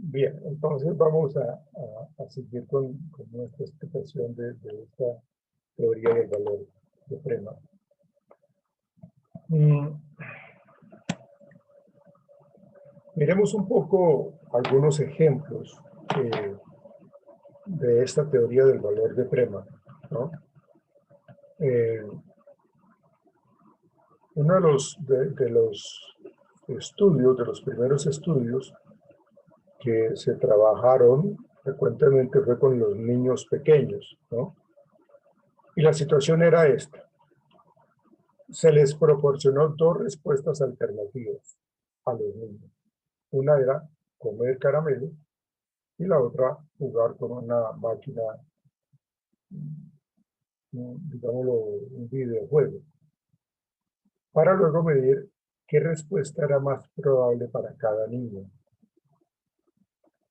Bien, entonces vamos a seguir con nuestra explicación de esta teoría del valor de Prema. Miremos un poco algunos ejemplos de esta teoría del valor de Prema, ¿no? Uno de los estudios, de los primeros estudios que se trabajaron frecuentemente fue con los niños pequeños, ¿no? Y la situación era esta. Se les proporcionó dos respuestas alternativas a los niños. Una era comer caramelo y la otra jugar con una máquina, digámoslo, un videojuego, para luego medir qué respuesta era más probable para cada niño.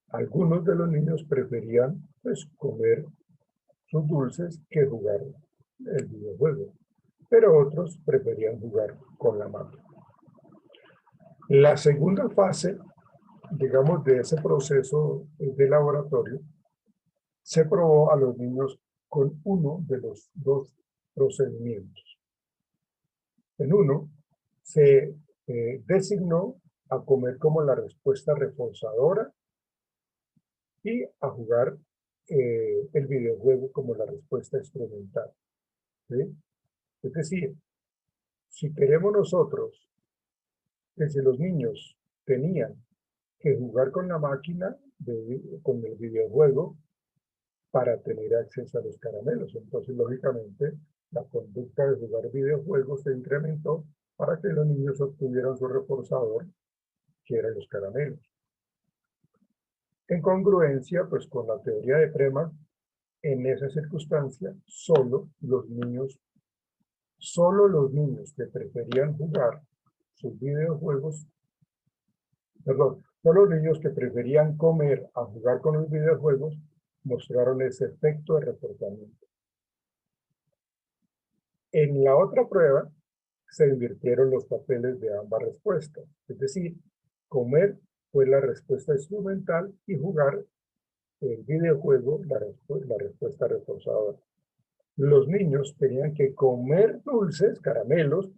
Algunos de los niños preferían, pues, comer sus dulces que jugar el videojuego, pero otros preferían jugar con la máquina. La segunda fase, digamos, de ese proceso de laboratorio, se probó a los niños con uno de los dos procedimientos. En uno, se designó a comer como la respuesta reforzadora y a jugar el videojuego como la respuesta experimental, ¿sí? Es decir, si queremos nosotros que si los niños tenían que jugar con la máquina, con el videojuego, para tener acceso a los caramelos. Entonces, lógicamente, la conducta de jugar videojuegos se incrementó para que los niños obtuvieran su reforzador, que eran los caramelos. En congruencia, pues, con la teoría de Prema, en esa circunstancia, solo los niños que preferían jugar sus videojuegos, perdón, solo los niños que preferían comer a jugar con los videojuegos mostraron ese efecto de reforzamiento. En la otra prueba se invirtieron los papeles de ambas respuestas, es decir, comer fue la respuesta instrumental y jugar el videojuego la respuesta reforzadora. Los niños tenían que comer dulces, caramelos,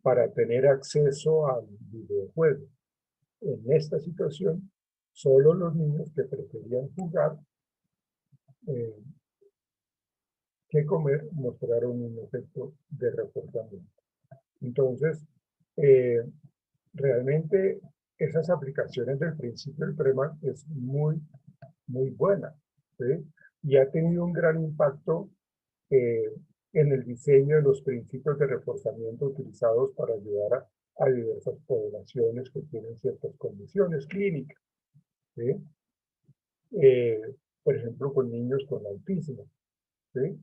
para tener acceso al videojuego. En esta situación, solo los niños que preferían jugar que comer mostraron un efecto de reforzamiento. Entonces, realmente esas aplicaciones del principio del Prema es muy, muy buena, ¿sí? Y ha tenido un gran impacto en el diseño de los principios de reforzamiento utilizados para ayudar a diversas poblaciones que tienen ciertas condiciones clínicas, ¿sí? Por ejemplo, con niños con autismo, ¿sí?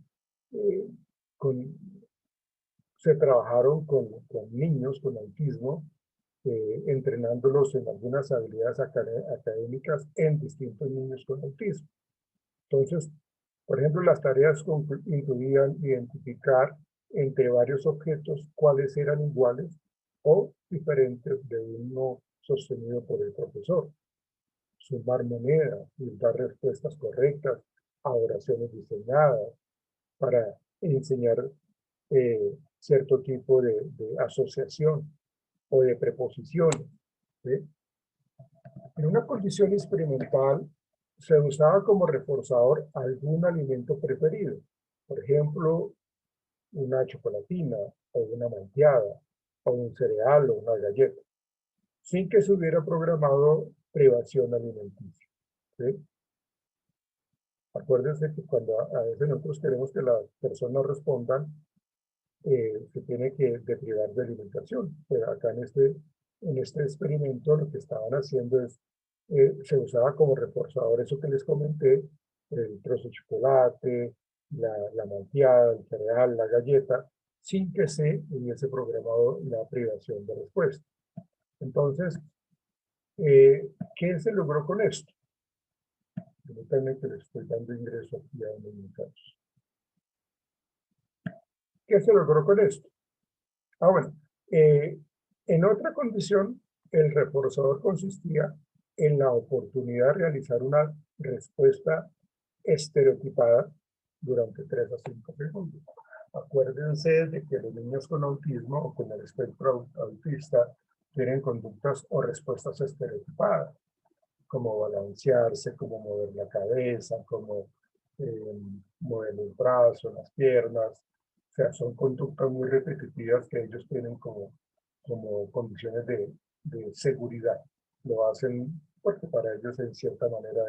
Con, se trabajaron con niños con autismo, entrenándolos en algunas habilidades académicas en distintos niños con autismo. Entonces, por ejemplo, las tareas incluían identificar entre varios objetos cuáles eran iguales o diferentes de uno sostenido por el profesor, sumar monedas y dar respuestas correctas a oraciones diseñadas para enseñar cierto tipo de asociación o de preposiciones, ¿sí? En una condición experimental se usaba como reforzador algún alimento preferido, por ejemplo, una chocolatina o una malteada o un cereal o una galleta, sin que se hubiera programado privación alimenticia, ¿sí? Acuérdense que cuando a veces nosotros queremos que las personas respondan, se tiene que privar de alimentación. Pero acá en este experimento lo que estaban haciendo es, se usaba como reforzador eso que les comenté, el trozo de chocolate, la malteada, el cereal, la galleta, sin que se hubiese programado la privación de respuesta. Entonces, ¿qué se logró con esto? Permítanme que les estoy dando ingreso aquí a unos minutos. ¿Qué se logró con esto? Bueno, en otra condición, el reforzador consistía en la oportunidad de realizar una respuesta estereotipada durante 3 a 5 segundos. Acuérdense de que los niños con autismo o con el espectro autista tienen conductas o respuestas estereotipadas, como balancearse, como mover la cabeza, como mover los brazos, las piernas. O sea, son conductas muy repetitivas que ellos tienen como condiciones de seguridad. Lo hacen porque para ellos, en cierta manera,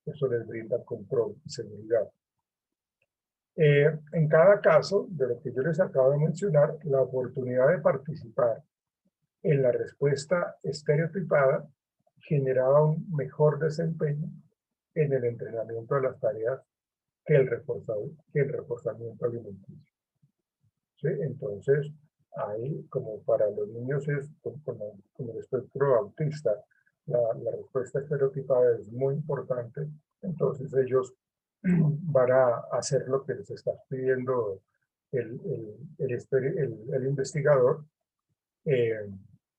eso les brinda control y seguridad. En cada caso, de lo que yo les acabo de mencionar, la oportunidad de participar en la respuesta estereotipada generaba un mejor desempeño en el entrenamiento de las tareas que el reforzamiento alimenticio. ¿Sí? Entonces, ahí, como para los niños es como el espectro autista, la respuesta estereotipada es muy importante, entonces ellos van a hacer lo que les está pidiendo el investigador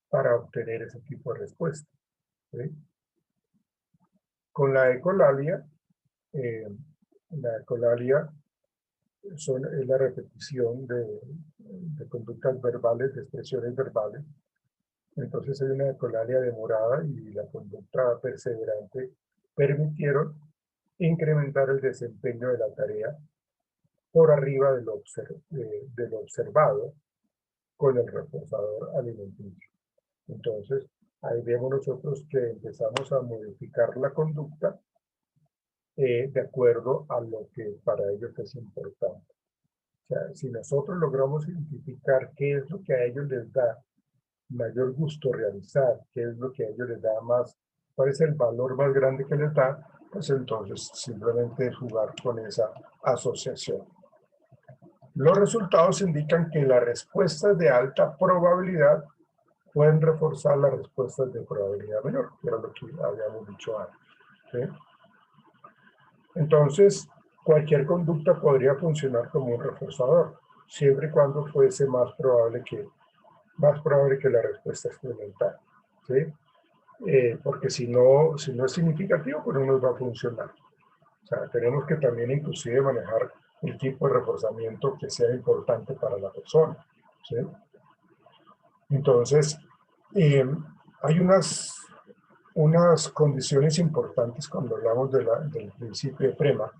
para obtener ese tipo de respuesta. ¿Sí? Con la ecolalia es la repetición de conductas verbales, de expresiones verbales. Entonces hay una ecolalia demorada y la conducta perseverante permitieron incrementar el desempeño de la tarea por arriba de lo observado con el reforzador alimenticio. Entonces, ahí vemos nosotros que empezamos a modificar la conducta de acuerdo a lo que para ellos es importante. O sea, si nosotros logramos identificar qué es lo que a ellos les da mayor gusto realizar, qué es lo que a ellos les da más, cuál es el valor más grande que les da, pues entonces simplemente jugar con esa asociación. Los resultados indican que las respuestas de alta probabilidad pueden reforzar las respuestas de probabilidad menor, que era lo que habíamos dicho antes. ¿Sí? Entonces, cualquier conducta podría funcionar como un reforzador, siempre y cuando fuese más probable que la respuesta experimental. ¿Sí? Porque si no es significativo, pues no nos va a funcionar. O sea, tenemos que también inclusive manejar el tipo de reforzamiento que sea importante para la persona. ¿Sí? Entonces, hay unas condiciones importantes cuando hablamos del principio de Prema.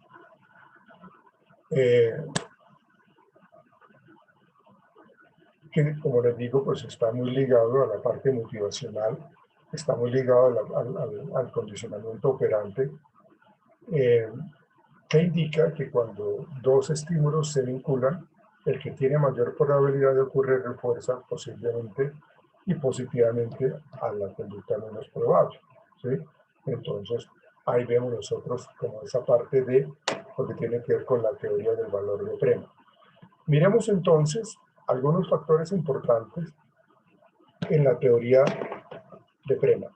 Que, como les digo, pues está muy ligado a la parte motivacional, está muy ligado al condicionamiento operante, que indica que cuando dos estímulos se vinculan, el que tiene mayor probabilidad de ocurrir refuerza posiblemente y positivamente a la conducta menos probable. ¿Sí? Entonces, ahí vemos nosotros como esa parte de lo que tiene que ver con la teoría del valor de Prema. Miremos entonces algunos factores importantes en la teoría de Prema.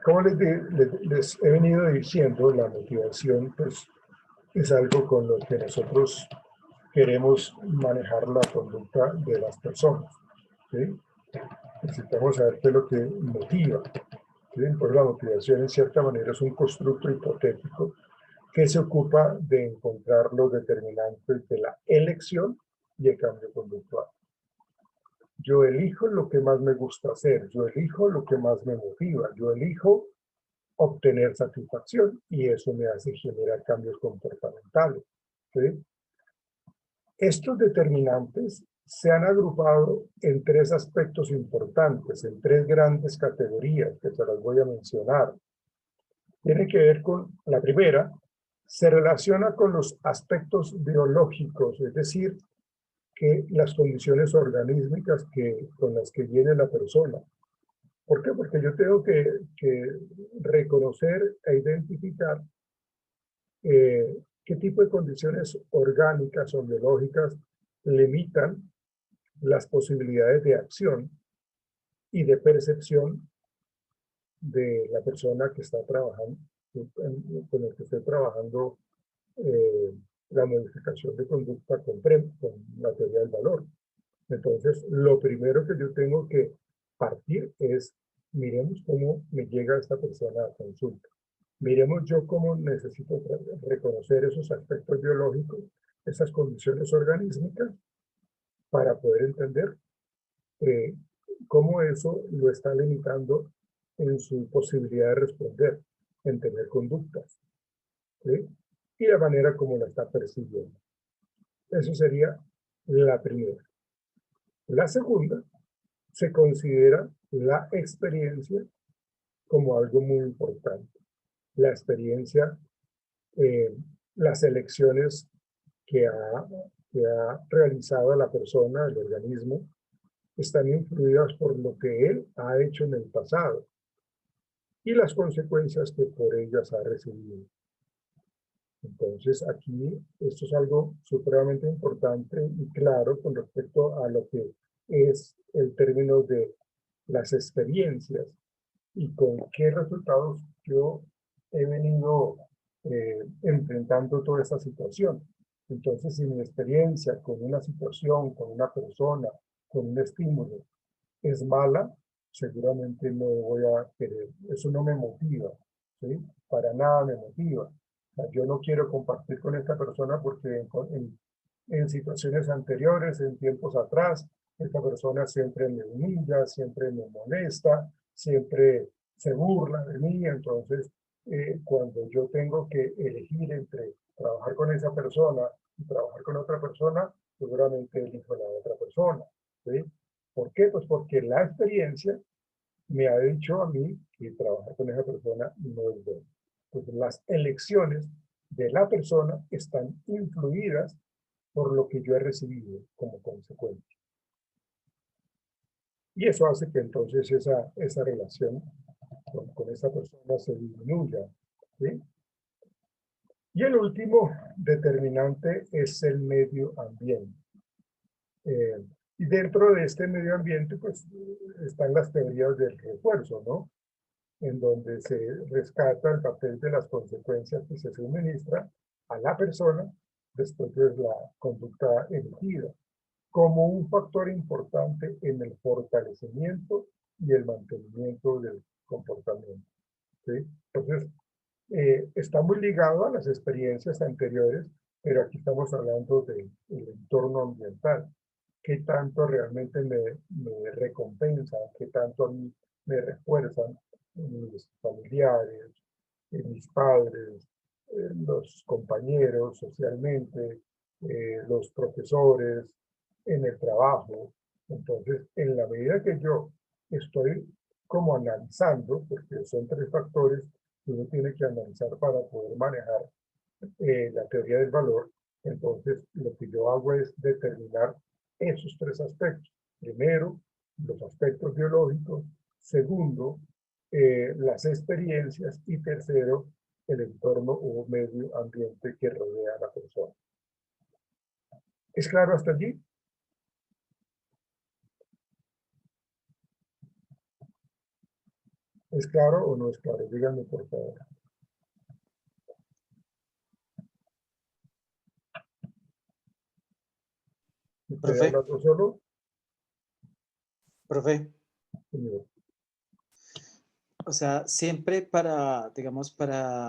Como les he venido diciendo, la motivación pues, es algo con lo que nosotros queremos manejar la conducta de las personas. ¿Sí? Necesitamos saber qué es lo que motiva. ¿Sí? Por la motivación, en cierta manera, es un constructo hipotético que se ocupa de encontrar los determinantes de la elección y el cambio conductual. Yo elijo lo que más me gusta hacer, yo elijo lo que más me motiva, yo elijo obtener satisfacción y eso me hace generar cambios comportamentales. ¿Sí? Estos determinantes se han agrupado en 3 aspectos importantes, en 3 grandes categorías que se las voy a mencionar. Tiene que ver con la primera, se relaciona con los aspectos biológicos, es decir, que las condiciones organísticas con las que viene la persona. ¿Por qué? Porque yo tengo que reconocer e identificar qué tipo de condiciones orgánicas o biológicas limitan las posibilidades de acción y de percepción de la persona que está trabajando, con el que estoy trabajando la modificación de conducta con la teoría del valor. Entonces, lo primero que yo tengo que partir es, miremos cómo me llega esta persona a consulta. Miremos yo cómo necesito reconocer esos aspectos biológicos, esas condiciones organísticas, para poder entender eh, cómo eso lo está limitando en su posibilidad de responder, en tener conductas, ¿sí? Y la manera como la está percibiendo. Eso sería la primera. La segunda, se considera la experiencia como algo muy importante. La experiencia, eh, las elecciones que ha realizado la persona, el organismo, están influidas por lo que él ha hecho en el pasado y las consecuencias que por ellas ha recibido. Entonces, aquí esto es algo supremamente importante y claro con respecto a lo que es el término de las experiencias y con qué resultados yo he venido enfrentando toda esta situación. Entonces, si mi experiencia con una situación, con una persona, con un estímulo es mala, seguramente no voy a querer. Eso no me motiva, ¿sí? Para nada me motiva. O sea, yo no quiero compartir con esta persona porque en situaciones anteriores, en tiempos atrás, esta persona siempre me humilla, siempre me molesta, siempre se burla de mí. Entonces, cuando yo tengo que elegir entre trabajar con esa persona y trabajar con otra persona, seguramente elijo la otra persona, ¿sí? ¿Por qué? Pues porque la experiencia me ha dicho a mí que trabajar con esa persona no es bueno. Pues las elecciones de la persona están influidas por lo que yo he recibido como consecuencia. Y eso hace que entonces esa relación con esa persona se disminuya, ¿sí? Y el último determinante es el medio ambiente. Y dentro de este medio ambiente, pues, están las teorías del refuerzo, ¿no? En donde se rescata el papel de las consecuencias que se suministra a la persona después de la conducta elegida, como un factor importante en el fortalecimiento y el mantenimiento del comportamiento, ¿sí? Entonces, está muy ligado a las experiencias anteriores, pero aquí estamos hablando del entorno ambiental. ¿Qué tanto realmente me recompensan? ¿Qué tanto a mí me refuerzan mis familiares, mis padres, los compañeros socialmente, los profesores, en el trabajo? Entonces, en la medida que yo estoy como analizando, porque son tres factores que uno tiene que analizar para poder manejar la teoría del valor, entonces lo que yo hago es determinar esos tres aspectos. Primero, los aspectos biológicos. Segundo, las experiencias. Y tercero, el entorno o medio ambiente que rodea a la persona. ¿Es claro hasta allí? ¿Es claro o no es claro? Díganme, por favor. ¿Estoy Profe, hablando solo? profe, Señor. o sea, siempre para, digamos, para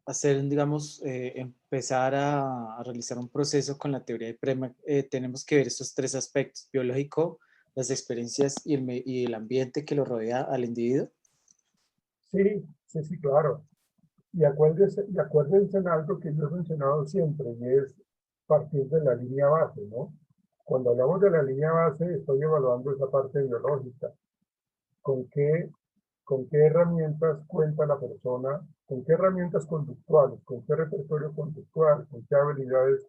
hacer, digamos, empezar a realizar un proceso con la teoría de Prema, tenemos que ver estos tres aspectos: biológico, las experiencias y el ambiente que lo rodea al individuo. Sí, sí, sí, claro. Y acuérdense en algo que yo he mencionado siempre, y es partir de la línea base, ¿no? Cuando hablamos de la línea base, estoy evaluando esa parte biológica. ¿Con qué, con qué herramientas cuenta la persona? ¿Con qué herramientas conductuales? ¿Con qué repertorio conductual? ¿Con qué habilidades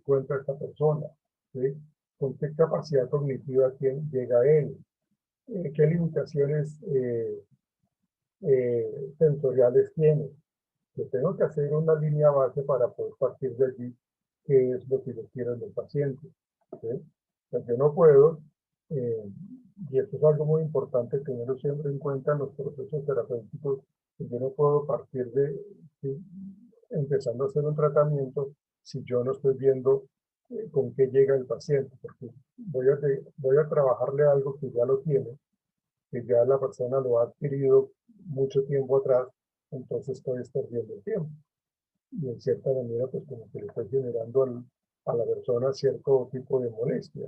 cuenta esta persona? ¿Sí? ¿Con qué capacidad cognitiva llega a él? ¿Qué limitaciones sensoriales tiene? Yo tengo que hacer una línea base para poder partir de allí qué es lo que yo quiero en el paciente, ¿sí? O sea, yo no puedo, eh, y esto es algo muy importante tenerlo siempre en cuenta en los procesos terapéuticos, que yo no puedo partir de, ¿sí?, empezando a hacer un tratamiento si yo no estoy viendo con qué llega el paciente, porque voy a trabajarle algo que ya lo tiene, que ya la persona lo ha adquirido mucho tiempo atrás, entonces estoy perdiendo el tiempo. Y en cierta manera, pues como que le estoy generando a la persona cierto tipo de molestia.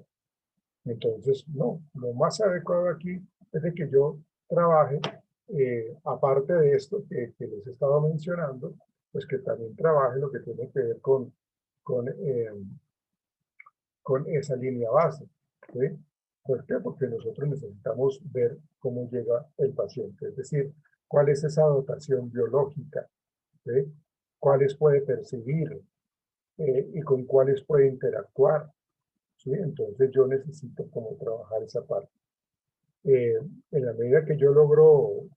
Entonces, no, lo más adecuado aquí es de que yo trabaje, aparte de esto que les he estado mencionando, pues que también trabaje lo que tiene que ver con, eh, con esa línea base. ¿Sí? ¿Por qué? Porque nosotros necesitamos ver cómo llega el paciente, es decir, cuál es esa dotación biológica, ¿sí? Cuáles puede percibir y con cuáles puede interactuar. ¿Sí? Entonces yo necesito como trabajar esa parte. En la medida que yo logro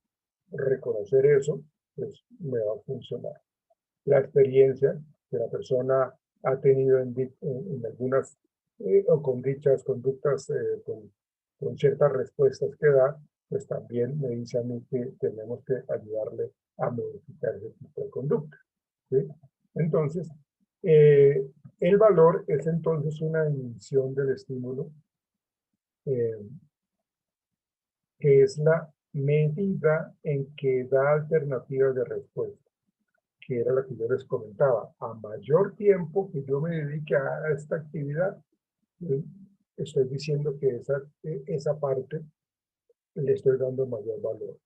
reconocer eso, pues me va a funcionar. La experiencia que la persona ha tenido en algunas o con dichas conductas, con ciertas respuestas que da, pues también me dice a mí que tenemos que ayudarle a modificar ese tipo de conducta. ¿Sí? Entonces, eh, el valor es entonces una dimensión del estímulo eh, que es la medida en que da alternativas de respuesta, que era la que yo les comentaba. A mayor tiempo que yo me dedique a esta actividad, eh, estoy diciendo que esa parte le estoy dando mayor valor.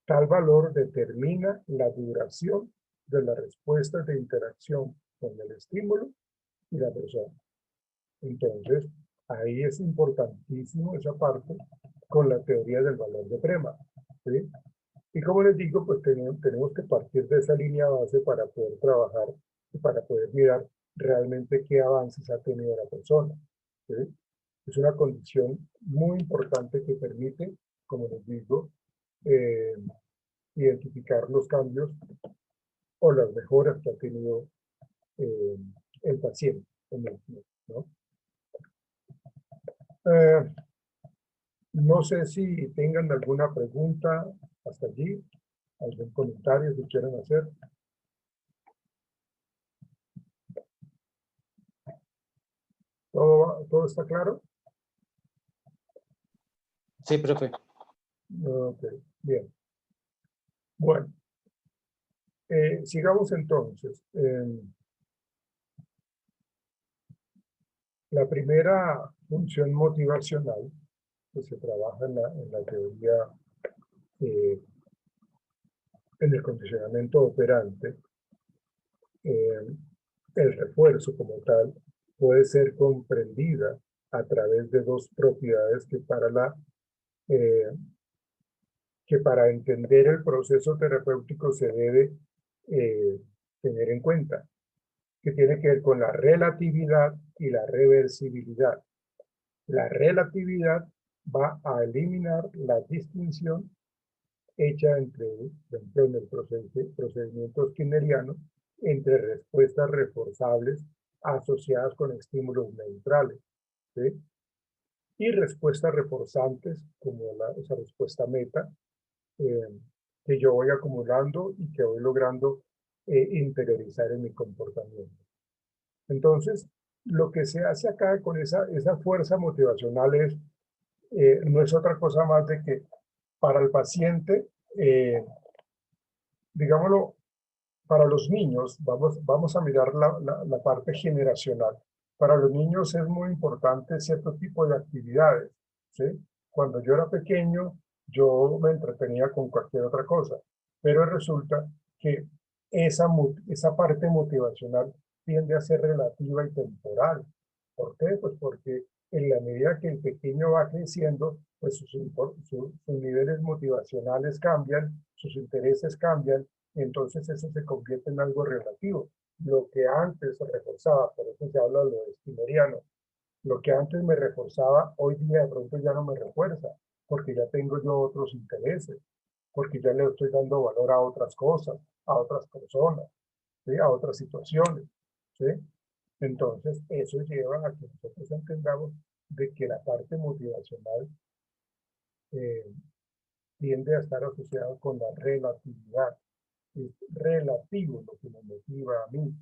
Tal valor determina la duración de las respuestas de interacción con el estímulo y la persona. Entonces, ahí es importantísimo esa parte con la teoría del valor de Prema. ¿Sí? Y como les digo, pues tenemos que partir de esa línea base para poder trabajar y para poder mirar realmente qué avances ha tenido la persona. ¿Sí? Es una condición muy importante que permite, como les digo, eh, identificar los cambios o las mejoras que ha tenido eh, el paciente, ¿no? Eh, no sé si tengan alguna pregunta hasta allí, algún comentario que quieran hacer. ¿Todo está claro? Sí, profe. Ok, bien. Bueno, sigamos entonces. La primera función motivacional que se trabaja en la teoría, eh, en el condicionamiento operante, eh, el refuerzo como tal puede ser comprendida a través de dos propiedades eh, que para entender el proceso terapéutico se debe tener en cuenta, que tiene que ver con la relatividad y la reversibilidad. La relatividad va a eliminar la distinción hecha entre, por ejemplo, en el procedimiento skinneriano, entre respuestas reforzables asociadas con estímulos neutrales, ¿sí? Y respuestas reforzantes, como esa respuesta meta, eh, que yo voy acumulando y que voy logrando interiorizar en mi comportamiento. Entonces, lo que se hace acá con esa fuerza motivacional no es otra cosa más de que para el paciente, digámoslo, para los niños, vamos a mirar la parte generacional. Para los niños es muy importante cierto tipo de actividades, ¿sí? Cuando yo era pequeño, yo me entretenía con cualquier otra cosa, pero resulta que esa parte motivacional tiende a ser relativa y temporal. ¿Por qué? Pues porque en la medida que el pequeño va creciendo, pues sus niveles motivacionales cambian, sus intereses cambian, entonces eso se convierte en algo relativo. Lo que antes se reforzaba, por eso se habla de lo skinneriano, lo que antes me reforzaba, hoy día de pronto ya no me refuerza, porque ya tengo yo otros intereses, porque ya le estoy dando valor a otras cosas, a otras personas, ¿sí? A otras situaciones. ¿Sí? Entonces, eso lleva a que nosotros entendamos de que la parte motivacional eh, tiende a estar asociada con la relatividad. Es relativo lo que me motiva a mí,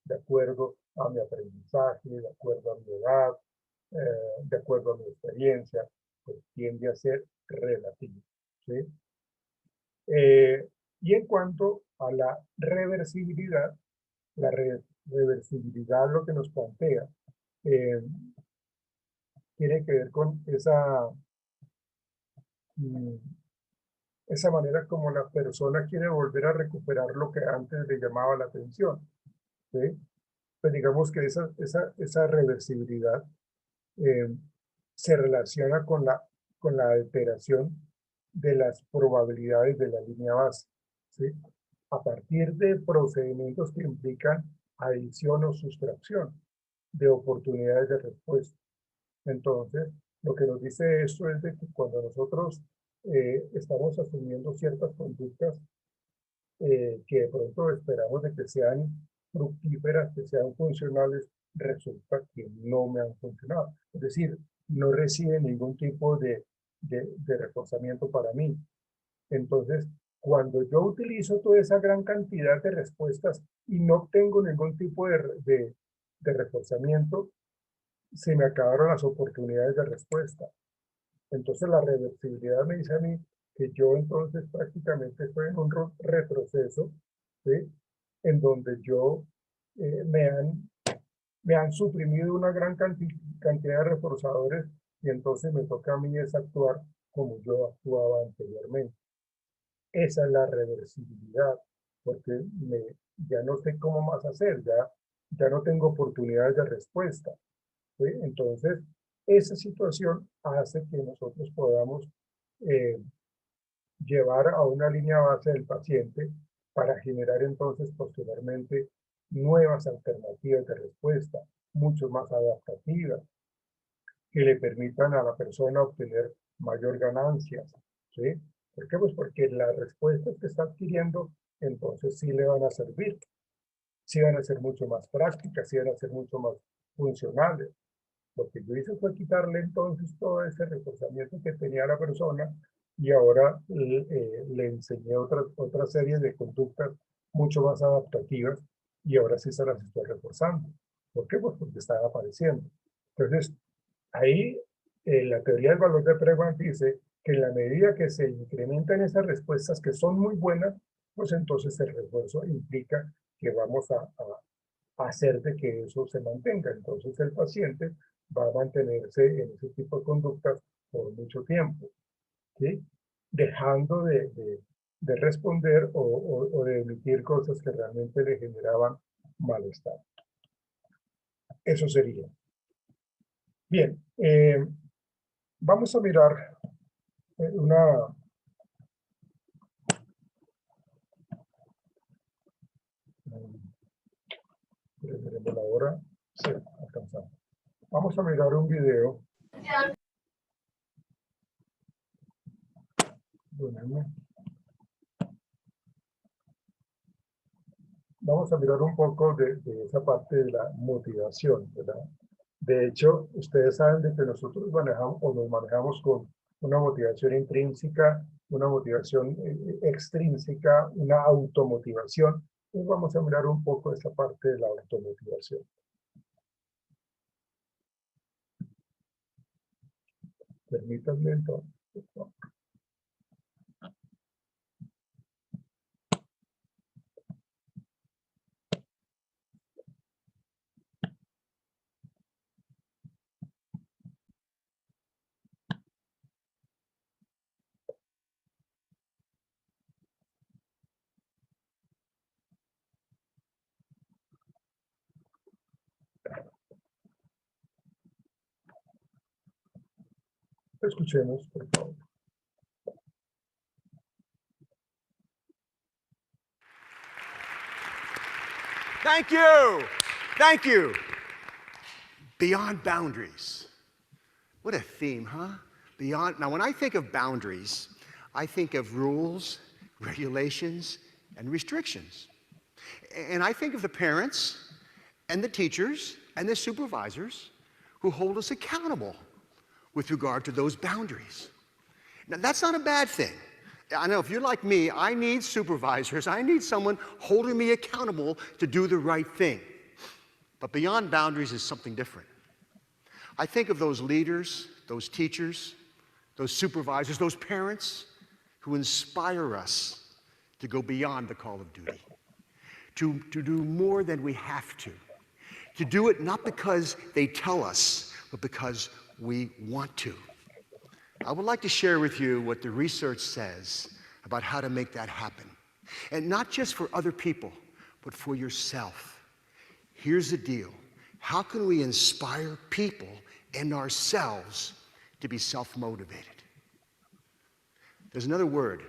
de acuerdo a mi aprendizaje, de acuerdo a mi edad, de acuerdo a mi experiencia, pues tiende a ser relativo, ¿sí? Y en cuanto a la reversibilidad, la reversibilidad lo que nos plantea eh, tiene que ver con mm, esa manera como la persona quiere volver a recuperar lo que antes le llamaba la atención, ¿sí? Pues digamos que esa reversibilidad eh, se relaciona con la alteración de las probabilidades de la línea base, ¿sí? A partir de procedimientos que implican adición o sustracción de oportunidades de respuesta. Entonces, lo que nos dice esto es de que cuando nosotros estamos asumiendo ciertas conductas que de pronto esperamos de que sean fructíferas, que sean funcionales, resulta que no me han funcionado. Es decir, no recibe ningún tipo de reforzamiento para mí. Entonces, cuando yo utilizo toda esa gran cantidad de respuestas y no obtengo ningún tipo de reforzamiento, se me acabaron las oportunidades de respuesta. Entonces la reversibilidad me dice a mí que yo entonces prácticamente estoy en un retroceso, ¿sí? En donde yo eh, me, han, me han suprimido una gran cantidad de reforzadores y entonces me toca a mí es actuar como yo actuaba anteriormente. Esa es la reversibilidad, porque ya no sé cómo más hacer, ya no tengo oportunidades de respuesta, ¿sí? Entonces, esa situación hace que nosotros podamos eh, llevar a una línea base del paciente para generar entonces posteriormente nuevas alternativas de respuesta, mucho más adaptativas, que le permitan a la persona obtener mayor ganancias, ¿sí? ¿Por qué? Pues porque las respuestas que está adquiriendo entonces sí le van a servir, sí van a ser mucho más prácticas, sí van a ser mucho más funcionales. Lo que yo hice fue quitarle entonces todo ese reforzamiento que tenía la persona y ahora le enseñé otra serie de conductas mucho más adaptativas y ahora sí se las estoy reforzando. ¿Por qué? Pues porque están apareciendo. Entonces, ahí la teoría del valor de Pregman dice que en la medida que se incrementan esas respuestas que son muy buenas, pues entonces el refuerzo implica que vamos a hacer de que eso se mantenga. Entonces el paciente va a mantenerse en ese tipo de conductas por mucho tiempo, ¿sí? Dejando de responder o de emitir cosas que realmente le generaban malestar. Eso sería. Bien, vamos a mirar una... Veremos la hora. Sí, alcanzamos. Vamos a mirar un video. Vamos a mirar un poco de esa parte de la motivación, ¿verdad? De hecho, ustedes saben de que nosotros manejamos o nos manejamos con una motivación intrínseca, una motivación extrínseca, una automotivación. Entonces vamos a mirar un poco esa parte de la automotivación. Permítanme entonces. Escuchemos, por favor. Thank you. Thank you. Beyond boundaries. What a theme, huh? Beyond. Now, when I think of boundaries, I think of rules, regulations, and restrictions. And I think of the parents and the teachers and the supervisors who hold us accountable with regard to those boundaries. Now, that's not a bad thing. I know if you're like me, I need supervisors. I need someone holding me accountable to do the right thing. But beyond boundaries is something different. I think of those leaders, those teachers, those supervisors, those parents who inspire us to go beyond the call of duty, to do more than we have to do it not because they tell us, but because we want to. I would like to share with you what the research says about how to make that happen. And not just for other people, but for yourself. Here's the deal. How can we inspire people and ourselves to be self-motivated? There's another word.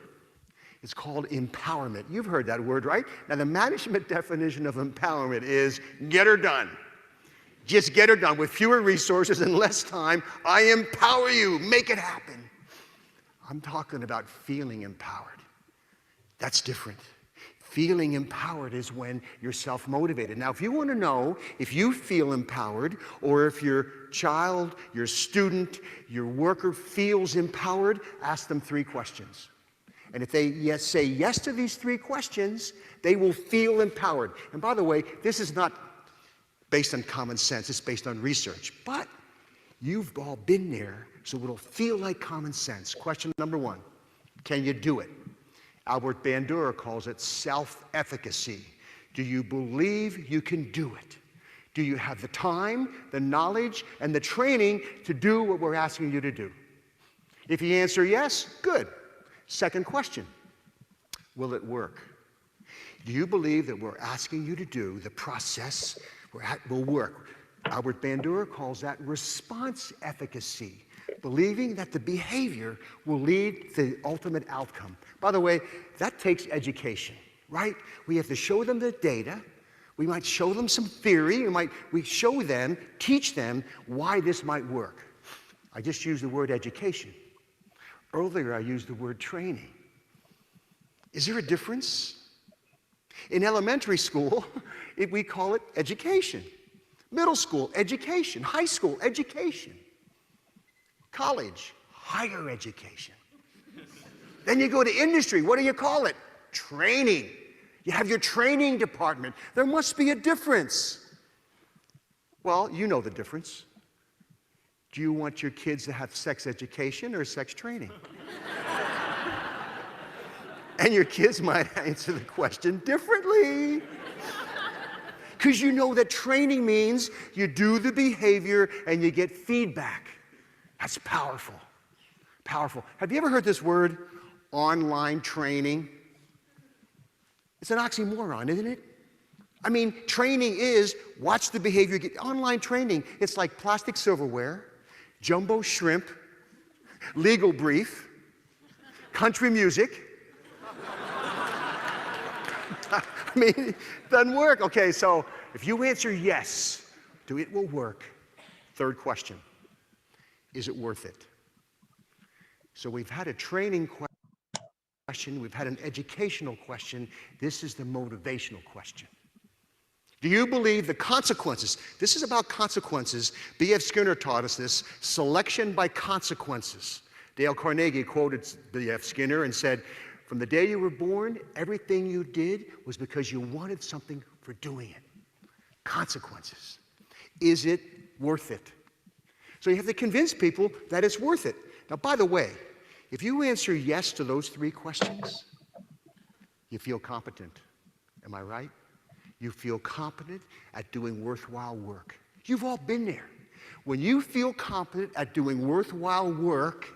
It's called empowerment. You've heard that word, right? Now, the management definition of empowerment is get her done. Just get her done with fewer resources and less time. I empower you. Make it happen. I'm talking about feeling empowered. That's different. Feeling empowered is when you're self-motivated. Now, if you want to know if you feel empowered or if your child, your student, your worker feels empowered, ask them 3 questions. And if they say yes to these 3 questions, they will feel empowered. And by the way, this is not based on common sense, it's based on research. But you've all been there, so it'll feel like common sense. Question number 1, can you do it? Albert Bandura calls it self-efficacy. Do you believe you can do it? Do you have the time, the knowledge, and the training to do what we're asking you to do? If you answer yes, good. Second question, will it work? Do you believe that we're asking you to do the process will work? Albert Bandura calls that response efficacy, believing that the behavior will lead to the ultimate outcome. By the way, that takes education, right? We have to show them the data. We might show them some theory. We show them, teach them why this might work. I just used the word education. Earlier, I used the word training. Is there a difference? In elementary school, we call it education. Middle school, education. High school, education. College, higher education. Then you go to industry. What do you call it? Training. You have your training department. There must be a difference. Well, you know the difference. Do you want your kids to have sex education or sex training? And your kids might answer the question differently. Because you know that training means you do the behavior and you get feedback. That's powerful. Powerful. Have you ever heard this word, online training? It's an oxymoron, isn't it? I mean, training is watch the behavior. Online training, it's like plastic silverware, jumbo shrimp, legal brief, country music. I mean, it doesn't work. Okay, so if you answer yes to it will work. Third question, is it worth it? So we've had a training question, we've had an educational question. This is the motivational question. Do you believe the consequences? This is about consequences. B.F. Skinner taught us this, selection by consequences. Dale Carnegie quoted B.F. Skinner and said, from the day you were born, everything you did was because you wanted something for doing it. Consequences. Is it worth it? So you have to convince people that it's worth it. Now, by the way, if you answer yes to those 3 questions, you feel competent. Am I right? You feel competent at doing worthwhile work. You've all been there. When you feel competent at doing worthwhile work,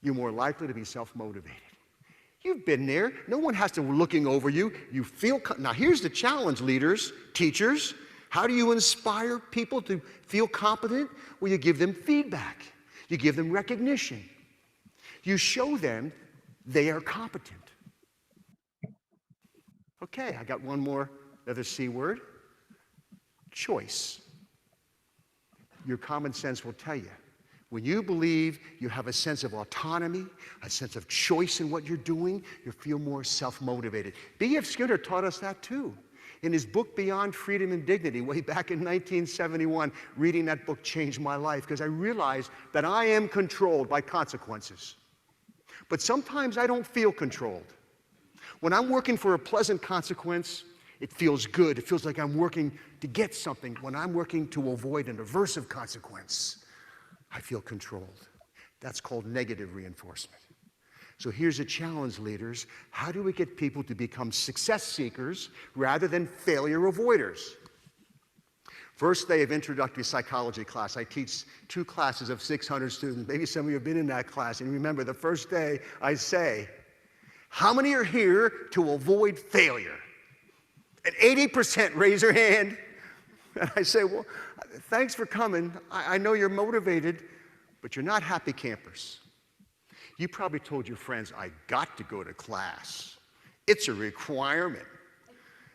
you're more likely to be self-motivated. You've been there. No one has to be looking over you. You feel, now here's the challenge, leaders, teachers. How do you inspire people to feel competent? Well, you give them feedback. You give them recognition. You show them they are competent. Okay, I got one more, another C word. Choice. Your common sense will tell you. When you believe you have a sense of autonomy, a sense of choice in what you're doing, you feel more self-motivated. B.F. Skinner taught us that too. In his book, Beyond Freedom and Dignity, way back in 1971, reading that book changed my life because I realized that I am controlled by consequences. But sometimes I don't feel controlled. When I'm working for a pleasant consequence, It feels good. It feels like I'm working to get something. When I'm working to avoid an aversive consequence, I feel controlled. That's called negative reinforcement. So here's a challenge, leaders. How do we get people to become success seekers rather than failure avoiders? First day of introductory psychology class. I teach 2 classes of 600 students. Maybe some of you have been in that class. And remember, the first day I say, how many are here to avoid failure? And 80% raise their hand. And I say, well, thanks for coming. I know you're motivated, but you're not happy campers. You probably told your friends, I got to go to class. It's a requirement.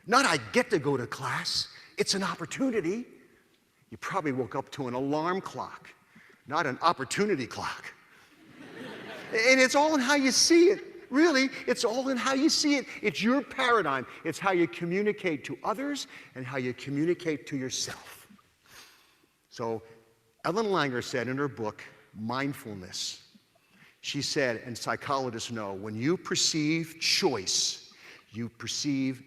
Not I get to go to class. It's an opportunity. You probably woke up to an alarm clock, not an opportunity clock. And it's all in how you see it. Really, it's all in how you see it. It's your paradigm. It's how you communicate to others and how you communicate to yourself. So Ellen Langer said in her book, Mindfulness, she said, and psychologists know, when you perceive choice, you perceive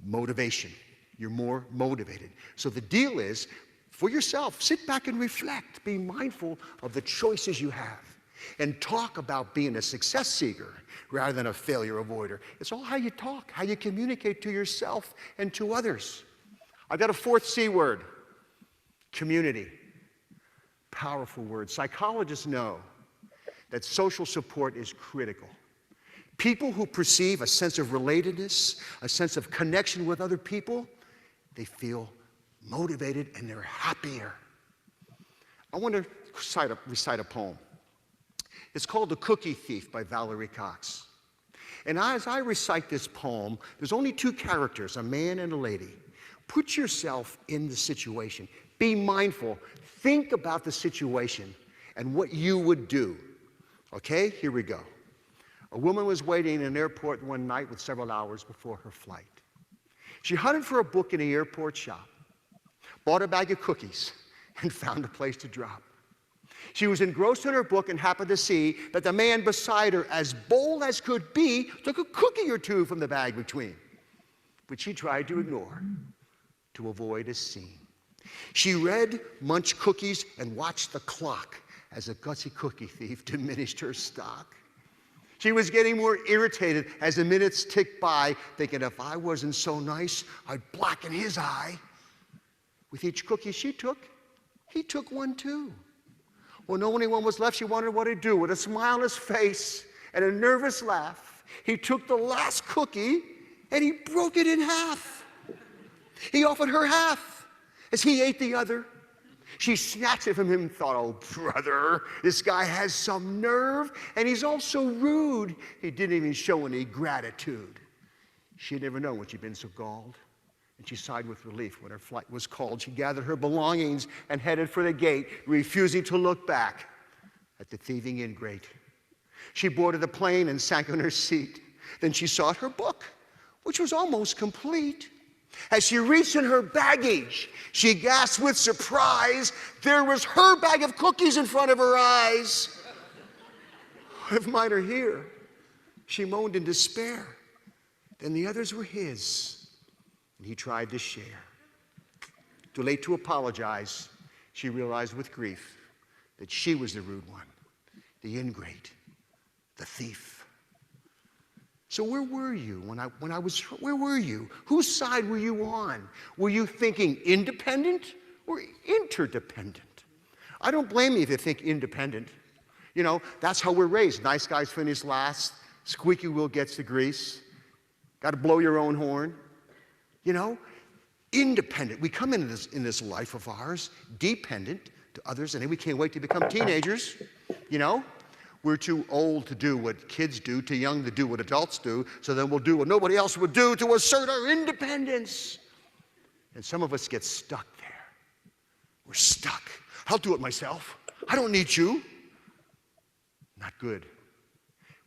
motivation. You're more motivated. So the deal is, for yourself, sit back and reflect. Be mindful of the choices you have. And talk about being a success seeker rather than a failure avoider. It's all how you talk, how you communicate to yourself and to others. I've got a 4th C word, community. Powerful word. Psychologists know that social support is critical. People who perceive a sense of relatedness, a sense of connection with other people, they feel motivated and they're happier. I want to recite a poem. It's called The Cookie Thief by Valerie Cox. And as I recite this poem, there's only 2 characters, a man and a lady. Put yourself in the situation. Be mindful. Think about the situation and what you would do. Okay, here we go. A woman was waiting in an airport one night with several hours before her flight. She hunted for a book in the airport shop, bought a bag of cookies, and found a place to drop. She was engrossed in her book and happened to see that the man beside her, as bold as could be, took a cookie or 2 from the bag between, which she tried to ignore to avoid a scene. She read, munched cookies, and watched the clock as a gutsy cookie thief diminished her stock. She was getting more irritated as the minutes ticked by, thinking if I wasn't so nice, I'd blacken his eye. With each cookie she took, he took one too. When only one was left, she wondered what he'd do. With a smile on his face and a nervous laugh, he took the last cookie and he broke it in half. He offered her half as he ate the other. She snatched it from him and thought, oh, brother, this guy has some nerve, and he's also rude. He didn't even show any gratitude. She had never known when she'd been so galled, and she sighed with relief when her flight was called. She gathered her belongings and headed for the gate, refusing to look back at the thieving ingrate. She boarded the plane and sank on her seat. Then she sought her book, which was almost complete. As she reached in her baggage, she gasped with surprise. There was her bag of cookies in front of her eyes. If mine are here, she moaned in despair. Then the others were his, and he tried to share. Too late to apologize, she realized with grief that she was the rude one, the ingrate, the thief. So where were you where were you? Whose side were you on? Were you thinking independent or interdependent? I don't blame you if you think independent. You know, that's how we're raised. Nice guys finish last. Squeaky wheel gets the grease. Got to blow your own horn. You know, independent. We come into this life of ours dependent to others, and then we can't wait to become teenagers. You know, we're too old to do what kids do, too young to do what adults do, so then we'll do what nobody else would do to assert our independence. And some of us get stuck there. We're stuck. I'll do it myself. I don't need you. Not good.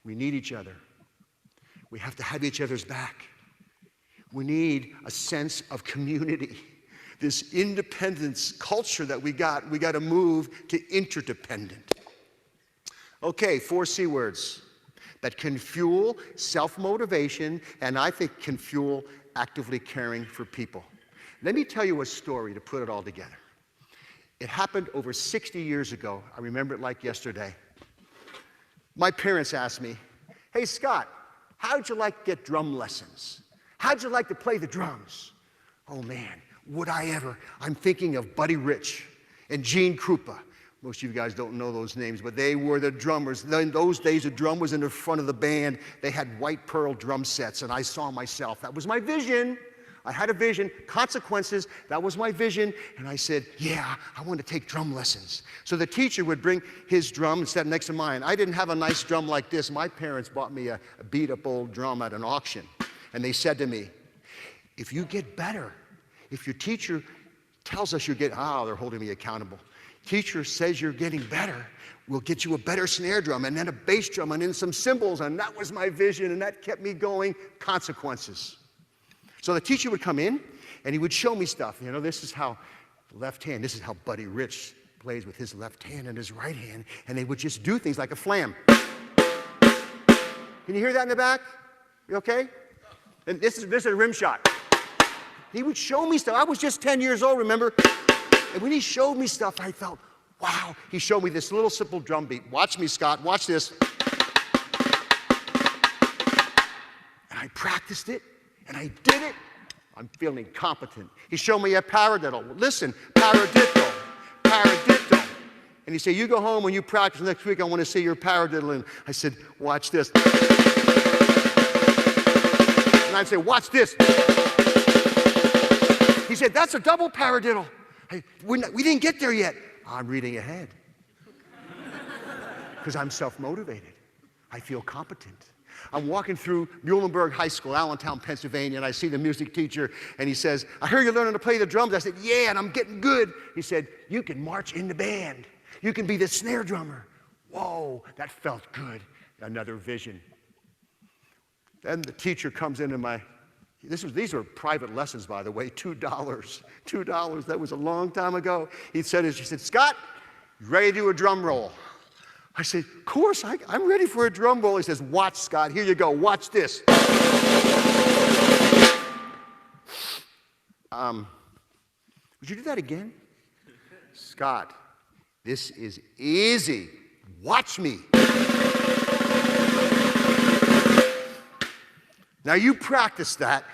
We need each other. We have to have each other's back. We need a sense of community. This independence culture that we got to move to interdependent. Okay, 4 C words that can fuel self-motivation and I think can fuel actively caring for people. Let me tell you a story to put it all together. It happened over 60 years ago. I remember it like yesterday. My parents asked me, "Hey, Scott, how'd you like to get drum lessons? How'd you like to play the drums?" Oh man, would I ever? I'm thinking of Buddy Rich and Gene Krupa. Most of you guys don't know those names, but they were the drummers. In those days, the drum was in the front of the band. They had white pearl drum sets, and I saw myself. That was my vision. I had a vision, consequences, that was my vision, and I said, yeah, I want to take drum lessons. So the teacher would bring his drum and set next to mine. I didn't have a nice drum like this. My parents bought me a beat-up old drum at an auction, and they said to me, if you get better, if your teacher tells us you're getting, they're holding me accountable. Teacher says you're getting better, we'll get you a better snare drum, and then a bass drum, and then some cymbals, and that was my vision, and that kept me going, consequences. So the teacher would come in, and he would show me stuff. You know, this is how left hand, this is how Buddy Rich plays with his left hand and his right hand, and they would just do things like a flam. Can you hear that in the back? You okay? And this is a rim shot. He would show me stuff. I was just 10 years old, remember? And when he showed me stuff, I felt, wow. He showed me this little simple drum beat. Watch me, Scott, watch this. And I practiced it. And I did it. I'm feeling competent. He showed me a paradiddle. Listen, paradiddle, paradiddle. And he said, you go home and you practice next week. I want to see your paradiddle. And I said, watch this. And I'd say, watch this. He said, that's a double paradiddle. We didn't get there yet. I'm reading ahead. Because I'm self-motivated. I feel competent. I'm walking through Muhlenberg High School, Allentown, Pennsylvania, and I see the music teacher, and he says, I hear you're learning to play the drums. I said, yeah, and I'm getting good. He said, you can march in the band. You can be the snare drummer. Whoa, that felt good. Another vision. Then the teacher comes into these were private lessons, by the way, $2. $2, that was a long time ago. She said, Scott, you ready to do a drum roll? I said, of course, I'm ready for a drum roll. He says, watch, Scott, here you go, watch this. Would you do that again? Scott, this is easy. Watch me. Now you practice that,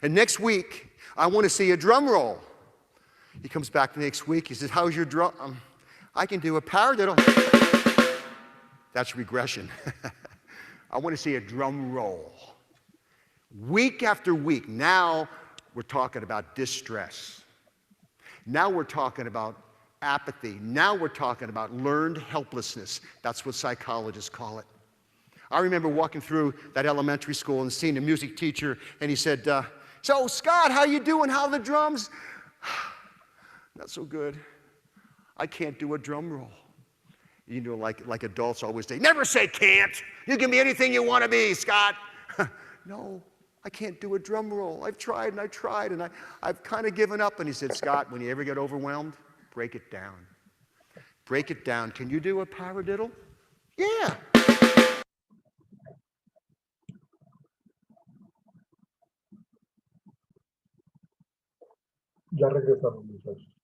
and next week, I want to see a drum roll. He comes back the next week, he says, how's your drum? I can do a paradiddle. That's regression. I want to see a drum roll. Week after week, now we're talking about distress. Now we're talking about apathy. Now we're talking about learned helplessness. That's what psychologists call it. I remember walking through that elementary school and seeing the music teacher, and he said, so Scott, how you doing? How are the drums? Not so good. I can't do a drum roll. You know, like adults always say, never say can't. You can be anything you want to be, Scott. No, I can't do a drum roll. I've tried and I tried, and I've kind of given up. And he said, Scott, when you ever get overwhelmed, break it down. Break it down. Can you do a paradiddle? Yeah. Ya regresamos, muchachos.